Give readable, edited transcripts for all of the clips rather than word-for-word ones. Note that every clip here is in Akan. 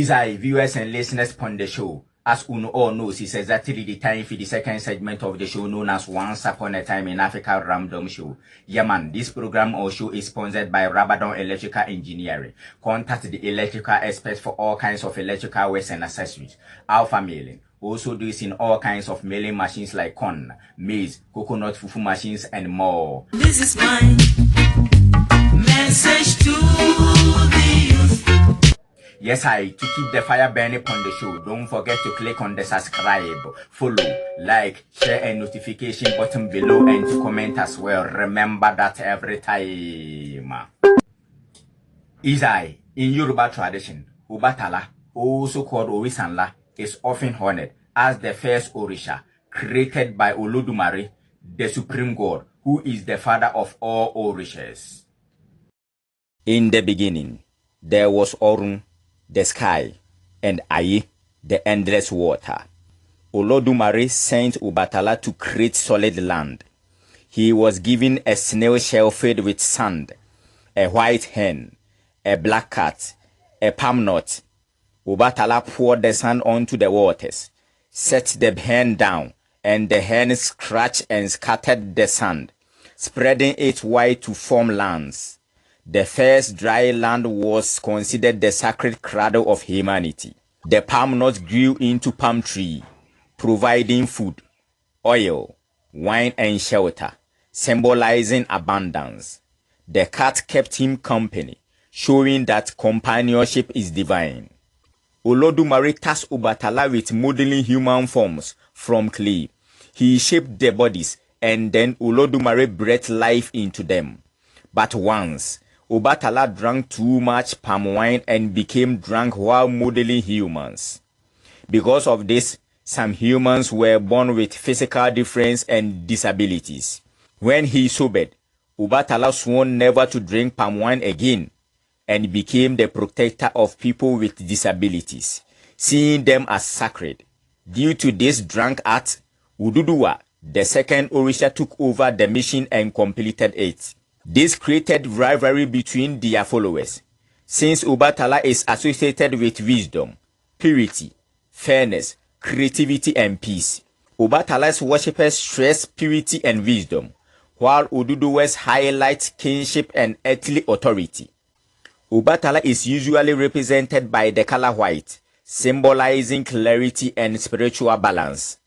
Isai, viewers and listeners on the show. As Uno all knows, it's exactly the time for the second segment of the show known as Once Upon a Time in Africa Random Show. Yeah man, this program or show is sponsored by Rabadon Electrical Engineering. Contact the electrical experts for all kinds of electrical wares and accessories. Alpha Mailing. Also do this in all kinds of mailing machines like corn, maize, coconut fufu machines and more. This is my message to the youth. Yes, to keep the fire burning on the show, don't forget to click on the subscribe, follow, like, share and notification button below and to comment as well. Remember that every time. Isai, in Yoruba tradition, Obàtálá, also called Orisa, is often honored as the first Orisha, created by Olodumare, the supreme god, who is the father of all Orishas. In the beginning, there was Orun, the sky, and Aye, the endless water. Olodumare sent Obàtálá to create solid land. He was given a snail shell filled with sand, a white hen, a black cat, a palm nut. Obàtálá poured the sand onto the waters, set the hen down, and the hen scratched and scattered the sand, spreading it wide to form lands. The first dry land was considered the sacred cradle of humanity. The palm nut grew into palm tree, providing food, oil, wine, and shelter, symbolizing abundance. The cat kept him company, showing that companionship is divine. Olodumare tasked Obàtálá with modeling human forms from clay. He shaped the bodies, and then Olodumare breathed life into them. But once, Obàtálá drank too much palm wine and became drunk while modeling humans. Because of this, some humans were born with physical difference and disabilities. When he sobered, Obàtálá swore never to drink palm wine again and became the protector of people with disabilities, seeing them as sacred. Due to this drunk act, Oduduwa, the second Orisha, took over the mission and completed it. This created rivalry between their followers, since Obàtálá is associated with wisdom, purity, fairness, creativity, and peace. Obàtálá's worshippers stress purity and wisdom, while Oduduwa's highlight kinship and earthly authority. Obàtálá is usually represented by the color white, symbolizing clarity and spiritual balance.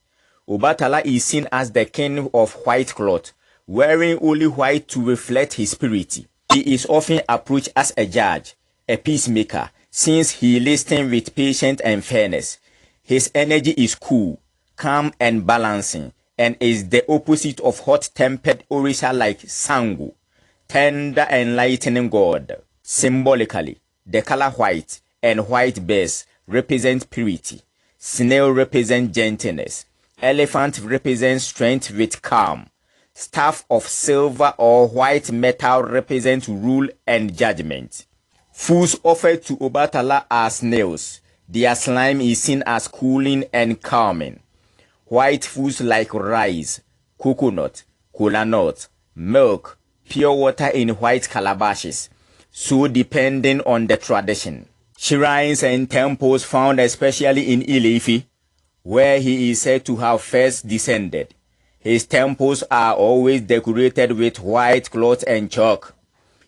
Obàtálá is seen as the king of white cloth, wearing only white to reflect his purity. He is often approached as a judge, a peacemaker, since he listens with patience and fairness. His energy is cool, calm, and balancing, and is the opposite of hot-tempered Orisa like Sango, tender and lightning god. Symbolically, the color white and white bears represent purity, snail represents gentleness, elephant represents strength with calm, staff of silver or white metal represents rule and judgment. Foods offered to Obàtálá are snails. Their slime is seen as cooling and calming. White foods like rice, coconut, kola nut, milk, pure water in white calabashes, so depending on the tradition. Shrines and temples found especially in Ile-Ife, where he is said to have first descended. His temples are always decorated with white cloth and chalk.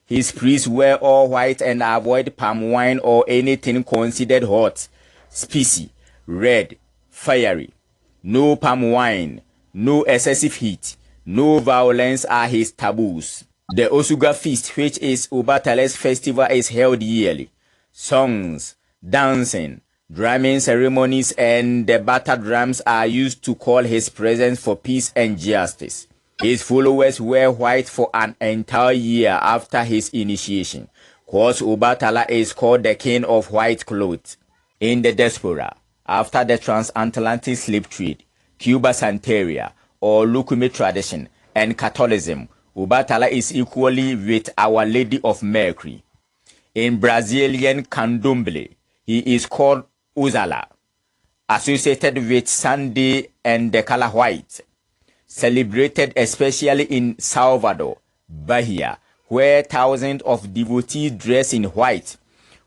His priests wear all white and avoid palm wine or anything considered hot, spicy, red, fiery. No palm wine, no excessive heat, no violence are his taboos. The Oshugba feast, which is Obatálá's festival, is held yearly. Songs, dancing, drumming ceremonies, and the battle drums are used to call his presence for peace and justice. His followers wear white for an entire year after his initiation, cause Obàtálá is called the king of white clothes. In the diaspora, after the transatlantic slave trade, Cuba Santeria or Lucumí tradition, and Catholicism, Obàtálá is equally with Our Lady of Mercury. In Brazilian Candomblé, he is called Obàtálá, associated with Sunday and the color white, celebrated especially in Salvador, Bahia, where thousands of devotees dress in white,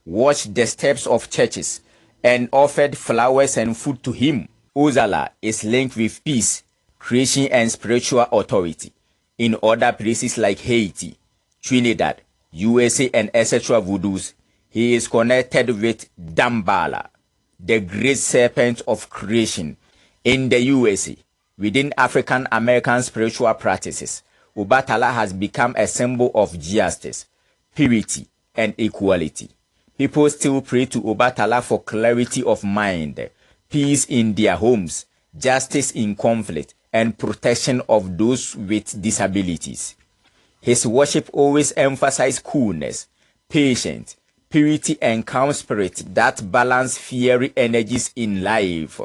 watch the steps of churches, and offered flowers and food to him. Obàtálá is linked with peace, creation, and spiritual authority. In other places like Haiti, Trinidad, USA, and etc. voodoos, he is connected with Dambala, the great serpent of creation. In the USA, within African American spiritual practices, Obatala has become a symbol of justice, purity, and equality. People still pray to Obatala for clarity of mind, peace in their homes, justice in conflict, and protection of those with disabilities. His worship always emphasizes coolness, patience, purity, and calm spirit that balance fiery energies in life.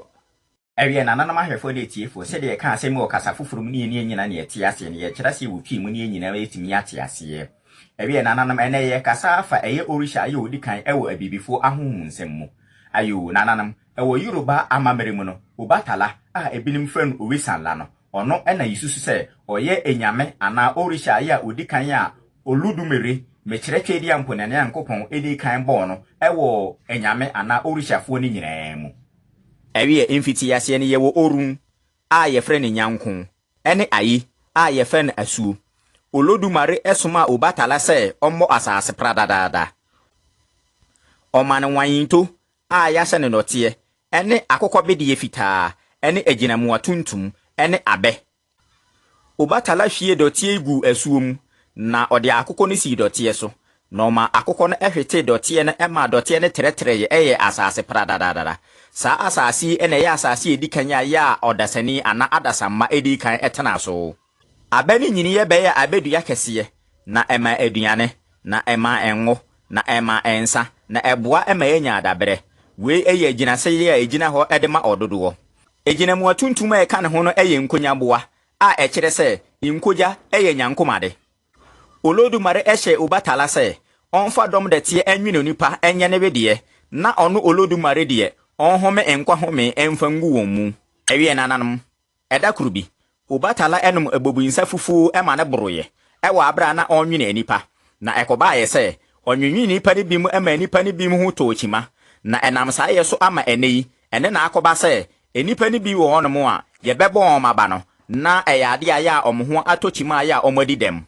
Ewe na nanama hefo de tiefo se de ka asem o kasa fufuru mu ne nyina na etia ase ne ye kira se wo twi mu ne nyina etimi ate ase. Ewe na nanam ene ye kasa fa eye Orisha aye odi kan ewo abibifo ahohum nsem mu. Ayo na nanam ewo Yoruba amamere mu no Obatala a ebinim frem Orisa la no ono ena yisusu se oye enyame ana Orisha aye odi kan a Olodumare mekyerɛtwe di amponane ankopon edi kan bɔ no ewo enyame ana Orisha fo ni nyina mu. Ewe infiti yase ne yewo orun a ye frɛ ne nyanko ene ayi a ye frɛ ne asuo. Olodumare esoma Obatala se ommo asase pradadada. Omane wanyinto a yase ne note ene akokobedie fitaa ene aginamu atuntum ene abe. Obatala hwie dotie egu asuom na ode akoko ne si dotie so. Noma akoko no ehwete dotie ne ema dotie ne tretre eye asase pradadada. Sa asasi ene ya asasi edikanya ya odasani ana adasamma edikan etena so. Abeni nyini ye beye abedua kese na ema aduane na ema enwo na ema ensa na eboa ema enya adabre we eye aginase ye agina ho edema ododo. Egina mu atuntum e ka ne ho no eye nkonyaboa a ekire se nkoja eye nyankomade. Olodumare ehye Obatala se onfa dom de tie enwene onipa enye ne bedie na ono Olodumare die onhome enkwa home emfa ngu won mu. Ewie nananum eda kurubi Obatala enum ebobinsa fufu ema ne broye ewa abra na onwene anipa na ekoba ye se onwinwi nipa ne bimu ema nipa ne bimu ho tochima na enam sa ye so ama eneyi ene na akoba se enipa ne bi wo hono a ye bebo omaba no na eyade aya omho atochima aya omadi dem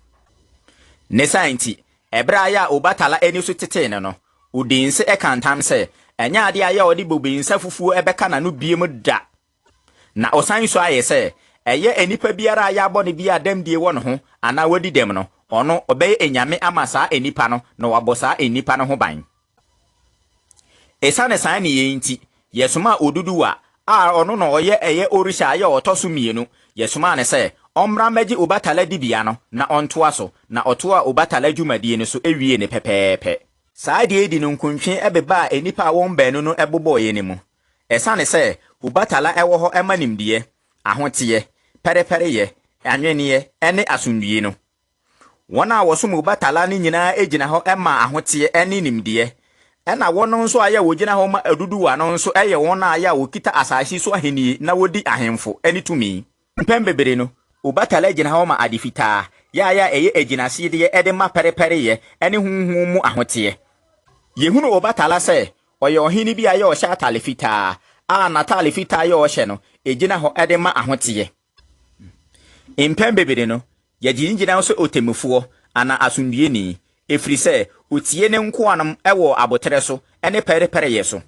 ne sainti ebra aya Obatala eni so tete ne no udinse ekantam se enya ade aya odi bobinsa fufu ebeka na no biem da na osan so aye se eye enipa biara aya abone bia dem die wo no ho ana wadi dem no ono obeye enyame amasa enipa no na wabosa enipa no ho ban esane san ne yenti yesoma oduduwa a ono no oye eye Orisha aya otoso mienu yesoma ne se omra maji Obatala dibia no na ontoa so na otoa Obatala dwumadie ne so ewie ne pepepe saa de edi no nkontwe ebeba enipa won banu no eboboye ne mu esane se Obatala ewo ho emanimdie ahotie perepere ye anwene ene asundue no wona wosom Obatala ne nyina egina ho ema ahotie ene nimdie ena wono nso aya wogina ho ma aduduwa no nso eye wona aya wokita asasi so aheni na wodi ahemfo ene tumi mpembebere no Obatala egina ho ma adifita ya eye egina siede ede ma perepere ye ene hunhun mu ahotie yehunu Obatala se oye ohini bi aya o sha talefita a na talefita aya o hye no egina ho ede ma ahotie impembebere no yagingina so otemufuo ana asundue ni efri se otie ne nko anam ewo abotere so ene perepere ye so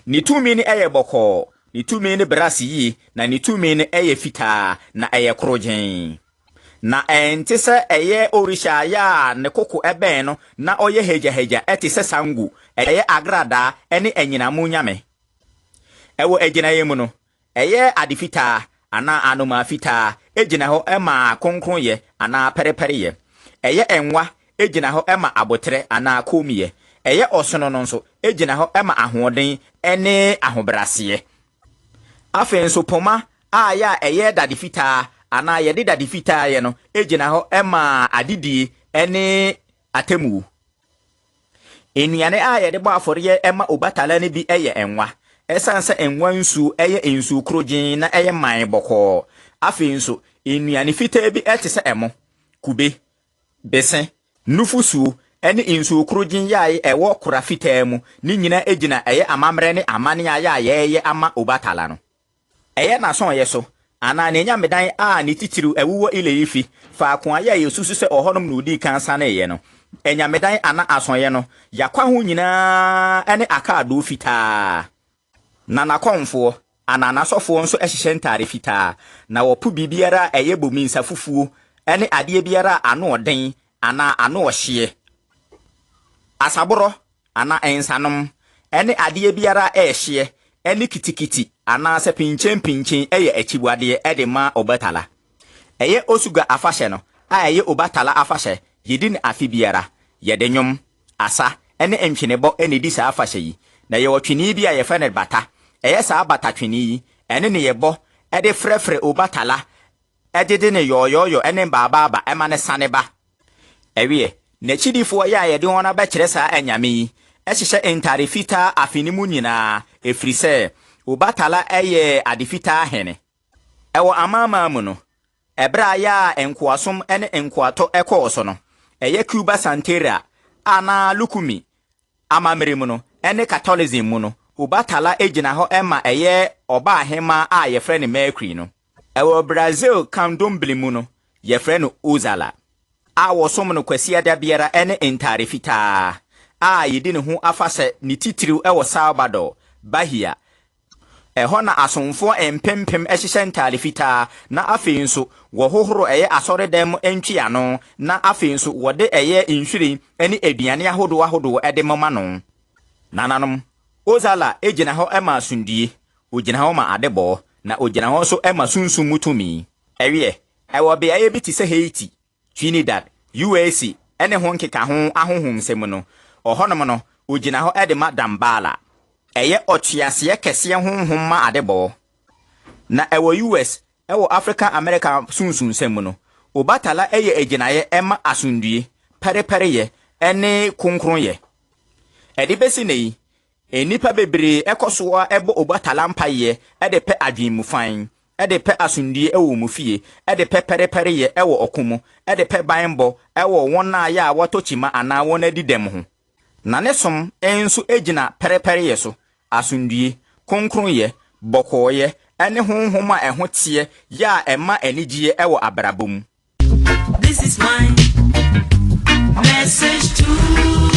ni tumi ni eye boko ni tumi ni brasi yi na ni tumi ni eye fita na eye krogen na ente se eye Orisha ya ne koko ebe no na oye heja eti se sangu eye agrada ene enyinamu nyame ewo egina yemu no eye adifita ana anoma fita egina ho ema konkron ye ana perepere ye eye enwa egina ho ema abotere ana komiye eye osono no nso egina ho ema ahoden ene ahobrase afenso poma aya eye dadifita ana ye dadifita ye no egina ho ema adidi ene atemu enuane aya de bo afore ye ema Obatala ne bi eye enwa esanse enwa nsu eye ensu krogin na eye man boko afenso enuane fita bi etese emo kube besen nufusu ene insu krujin yae ewo kora fitaa mu ni nyina ejina eye amamre ne amane ayeye ama Obatala no eye na son ye so ana ne nyamedan a ne titiru ewuwo ile ifi fa akon aye susu se ohonom no di kansa na ye no enyamedan ana asonye no yakwa ho nyina ene akado fitaa na nakonfo ana nasofo nso ehihye ntare fitaa na wopu bibiara eye bominsa fufuo ene ade biara ano oden ana ano ohye asaboro ana ensanom ene ade biara ehye ene kitikiti ana se pinchen eye achibuade ede ma Obatala eye Oshugba afahye no a eye Obatala afahye yedin afi biara yede nwom asa ene entwenebo ene di sa afahye yi na ye wotweni bia ye fene bata eye sa bata tweni yi ene ne yebo ede frefre Obatala edede ne yoyoyo ene baaba ema ne saneba ewie na chidifo ya ye de wona ba kire sa anyame yi ehihye entare fita afinimu nyina efrise Obatala eye adifita hene ewo amama mu no ebra ya enkoasom ene enkoato ekooso no eye Cuba Santeria ana lukumi amamere mu no ene Catholicism mu no Obatala ejina ho ema eye oba ahema a ye frɛ ne Mercury no ewo Brazil Candomble mu no ye frɛ no Ozala a wosom no kwasia da biara ene entare fita a yedi ne ho afase ne titiriw ewo Salvador Bahia eho na asomfo empempem ehihye ntale fitaa na afei nso wo hohoro eye asoredem entwia no na afei nso wode eye nhwiri eni aduane ahodo ede mama no nananom Ozala ejina ho ema asundie ogina ho ma adebo na ogina ho so ema sunsun mutumi ewie ewo be aye bi ti se Haiti Trinidad USA ene ho nkeka ho ahohom sem no ohonom no ogina ho ede ma dambala eye ochiase kese honhom ma adebo na ewo US ewo Africa America sunsun sem no Obatala eye ejinaye ema asundue pere ye ene konkron ye edi besi nei enipa bebre ekosoa ebo Obatala mpaye ede pe adwinmu fan ede pe asundue ewo mu fie ede pe pere ye ewo okomo ede pe banbo ewo wona ya watochima ana wona didem ho na ne som enso ejina pere ye so asundue konkron ye boko ye ene honhom a eho tie ya ema enigie ewo abrabom. This is my message to